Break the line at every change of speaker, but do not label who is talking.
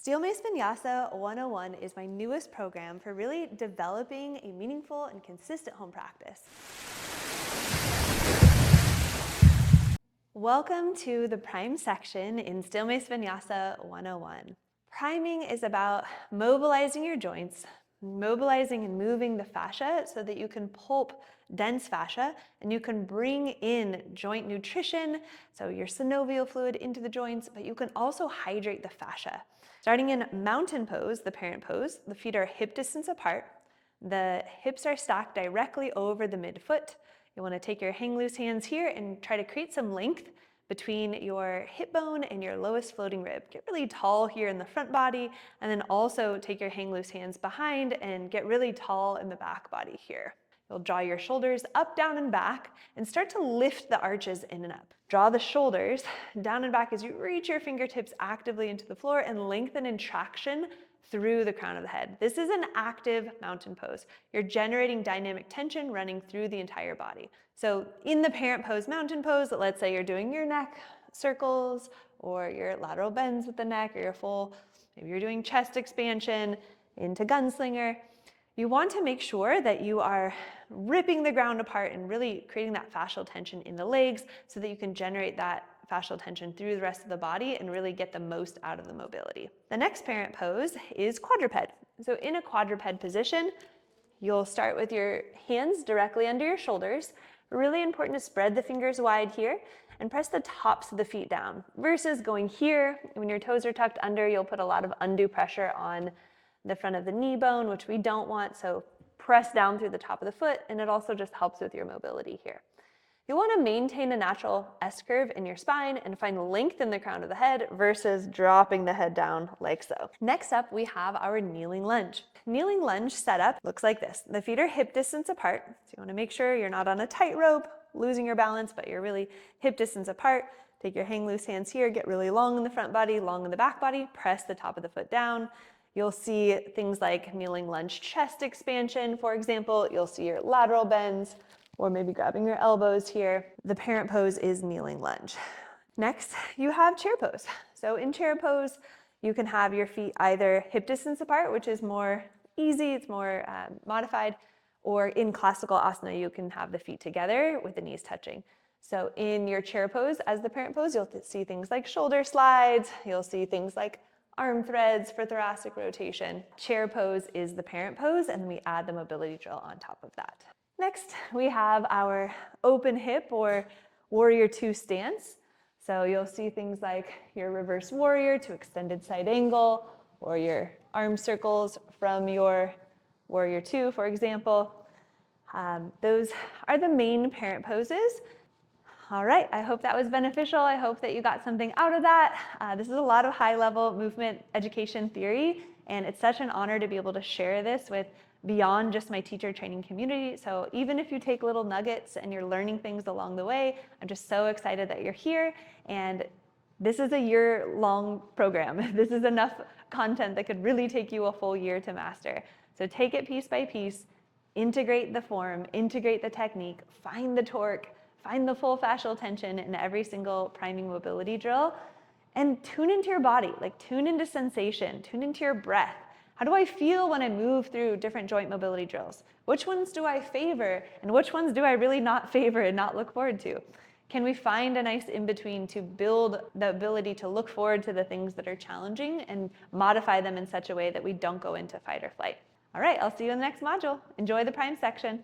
Steel Mace Vinyasa 101 is my newest program for really developing a meaningful and consistent home practice. Welcome to the prime section in Steel Mace Vinyasa 101. Priming is about mobilizing your joints, mobilizing and moving the fascia so that you can pulp dense fascia and you can bring in joint nutrition, so your synovial fluid into the joints, but you can also hydrate the fascia. Starting in mountain pose, the parent pose, the feet are hip distance apart. The hips are stacked directly over the midfoot. You want to take your hang loose hands here and try to create some length between your hip bone and your lowest floating rib. Get really tall here in the front body, and then also take your hang loose hands behind and get really tall in the back body here. You'll draw your shoulders up, down, and back, and start to lift the arches in and up. Draw the shoulders down and back as you reach your fingertips actively into the floor and lengthen in traction through the crown of the head. This is an active mountain pose. You're generating dynamic tension running through the entire body. So in the parent pose, mountain pose, let's say you're doing your neck circles or your lateral bends with the neck, or your full, maybe you're doing chest expansion into gunslinger. You want to make sure that you are ripping the ground apart and really creating that fascial tension in the legs so that you can generate that fascial tension through the rest of the body and really get the most out of the mobility. The next parent pose is quadruped. So in a quadruped position, you'll start with your hands directly under your shoulders. Really important to spread the fingers wide here and press the tops of the feet down versus going here. When your toes are tucked under, you'll put a lot of undue pressure on the front of the knee bone, which we don't want, so press down through the top of the foot, and it also just helps with your mobility here. You want to maintain a natural S-curve in your spine and find length in the crown of the head versus dropping the head down like so. Next up, we have our kneeling lunge. Kneeling lunge setup looks like this. The feet are hip distance apart, so you want to make sure you're not on a tightrope, losing your balance, but you're really hip distance apart. Take your hang loose hands here, get really long in the front body, long in the back body, press the top of the foot down. You'll see things like kneeling lunge chest expansion, for example. You'll see your lateral bends, or maybe grabbing your elbows here. The parent pose is kneeling lunge. Next, you have chair pose. So in chair pose, you can have your feet either hip distance apart, which is more easy, it's more modified, or in classical asana, you can have the feet together with the knees touching. So in your chair pose, as the parent pose, you'll see things like shoulder slides, you'll see things like arm threads for thoracic rotation. Chair pose is the parent pose, and then we add the mobility drill on top of that. Next, we have our open hip or warrior two stance. So you'll see things like your reverse warrior to extended side angle, or your arm circles from your warrior two, for example. Those are the main parent poses. All right, I hope that was beneficial. I hope that you got something out of that. This is a lot of high-level movement education theory, and it's such an honor to be able to share this with beyond just my teacher training community. So even if you take little nuggets and you're learning things along the way, I'm just so excited that you're here. And this is a year-long program. This is enough content that could really take you a full year to master. So take it piece by piece, integrate the form, integrate the technique, find the torque, find the full fascial tension in every single priming mobility drill, and tune into your body, like tune into sensation, tune into your breath. How do I feel when I move through different joint mobility drills? Which ones do I favor, and which ones do I really not favor and not look forward to? Can we find a nice in-between to build the ability to look forward to the things that are challenging and modify them in such a way that we don't go into fight or flight? All right, I'll see you in the next module. Enjoy the prime section.